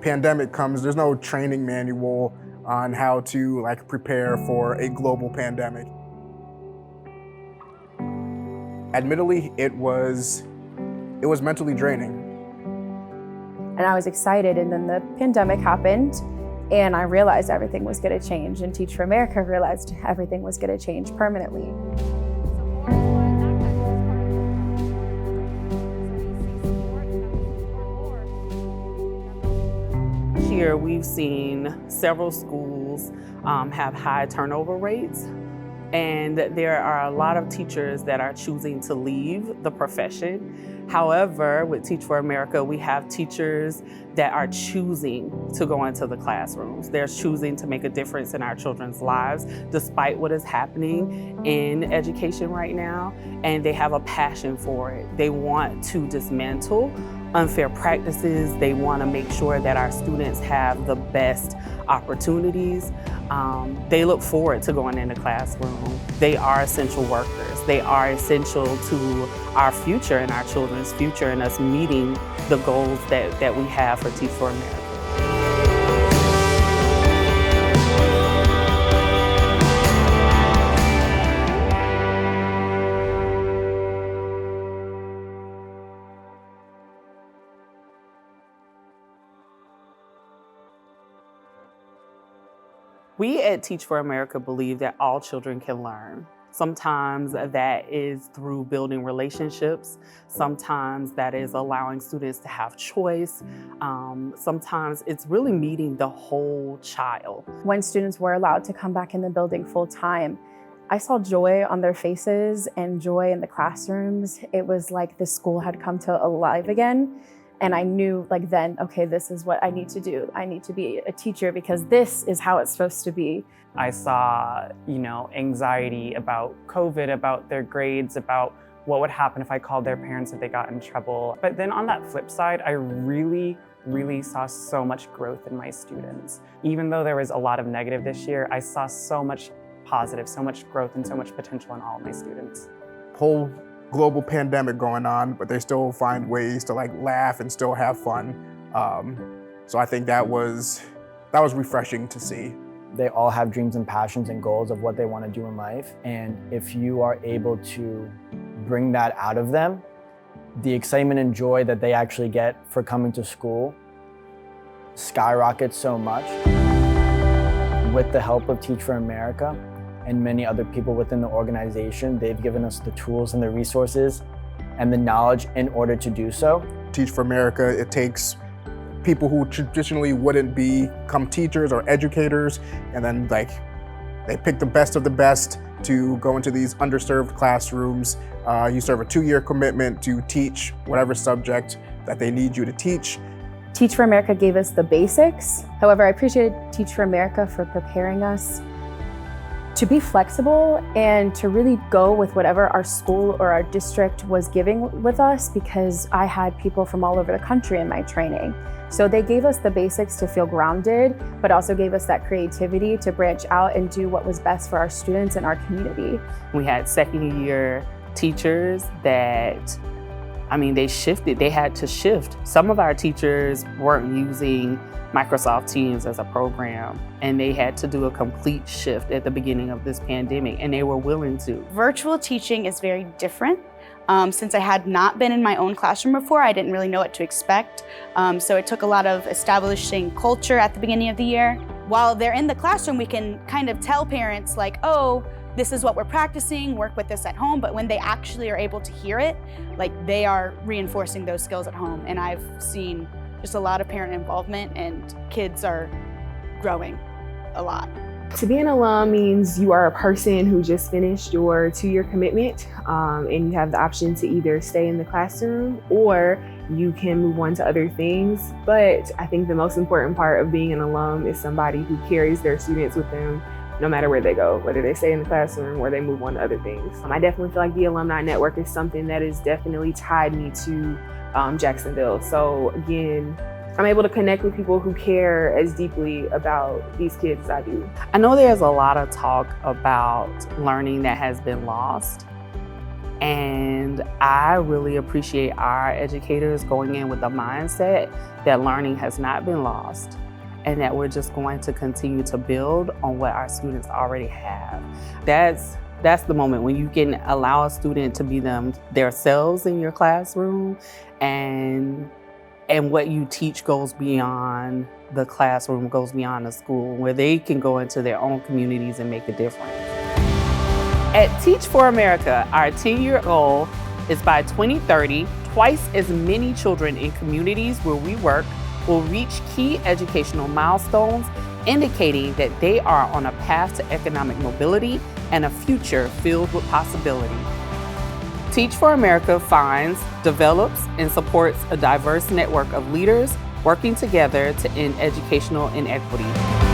pandemic comes, there's no training manual on how to prepare for a global pandemic. Admittedly, it was mentally draining. And I was excited, and then the pandemic happened, and I realized everything was going to change, and Teach For America realized everything was going to change permanently. Here we've seen several schools have high turnover rates, and there are a lot of teachers that are choosing to leave the profession. However, with Teach For America, we have teachers that are choosing to go into the classrooms. They're choosing to make a difference in our children's lives, despite what is happening in education right now, and they have a passion for it. They want to dismantle unfair practices. They want to make sure that our students have the best opportunities. They look forward to going in the classroom. They are essential workers. They are essential to our future and our children's future, and us meeting the goals that we have for Teach For America. We at Teach For America believe that all children can learn. Sometimes that is through building relationships. Sometimes that is allowing students to have choice. Sometimes it's really meeting the whole child. When students were allowed to come back in the building full time, I saw joy on their faces and joy in the classrooms. It was like the school had come to alive again. And I knew then, okay, this is what I need to do. I need to be a teacher because this is how it's supposed to be. I saw, anxiety about COVID, about their grades, about what would happen if I called their parents if they got in trouble. But then on that flip side, I really saw so much growth in my students. Even though there was a lot of negative this year, I saw so much positive, so much growth and so much potential in all of my students. Whole global pandemic going on, but they still find ways to laugh and still have fun. So I think that was refreshing to see. They all have dreams and passions and goals of what they want to do in life. And if you are able to bring that out of them, the excitement and joy that they actually get for coming to school skyrockets so much. With the help of Teach For America and many other people within the organization, they've given us the tools and the resources and the knowledge in order to do so. Teach For America, it takes people who traditionally wouldn't become teachers or educators, and then they pick the best of the best to go into these underserved classrooms. You serve a 2-year commitment to teach whatever subject that they need you to teach. Teach For America gave us the basics. However, I appreciated Teach For America for preparing us to be flexible and to really go with whatever our school or our district was giving with us, because I had people from all over the country in my training. So they gave us the basics to feel grounded, but also gave us that creativity to branch out and do what was best for our students and our community. We had second-year teachers that, they shifted. They had to shift. Some of our teachers weren't using Microsoft Teams as a program, and they had to do a complete shift at the beginning of this pandemic, and they were willing to. Virtual teaching is very different. Since I had not been in my own classroom before, I didn't really know what to expect. So it took a lot of establishing culture at the beginning of the year. While they're in the classroom, we can kind of tell parents oh, this is what we're practicing, work with this at home. But when they actually are able to hear it, they are reinforcing those skills at home. And I've seen just a lot of parent involvement, and kids are growing a lot. To be an alum means you are a person who just finished your 2-year commitment, and you have the option to either stay in the classroom or you can move on to other things. But I think the most important part of being an alum is somebody who carries their students with them no matter where they go, whether they stay in the classroom or they move on to other things. I definitely feel like the Alumni Network is something that has definitely tied me to Jacksonville. So again, I'm able to connect with people who care as deeply about these kids as I do. I know there's a lot of talk about learning that has been lost. And I really appreciate our educators going in with the mindset that learning has not been lost and that we're just going to continue to build on what our students already have. That's the moment when you can allow a student to be themselves in your classroom, and what you teach goes beyond the classroom, goes beyond the school, where they can go into their own communities and make a difference. At Teach For America, our 10-year goal is by 2030, twice as many children in communities where we work will reach key educational milestones, indicating that they are on a path to economic mobility and a future filled with possibility. Teach For America finds, develops, and supports a diverse network of leaders working together to end educational inequity.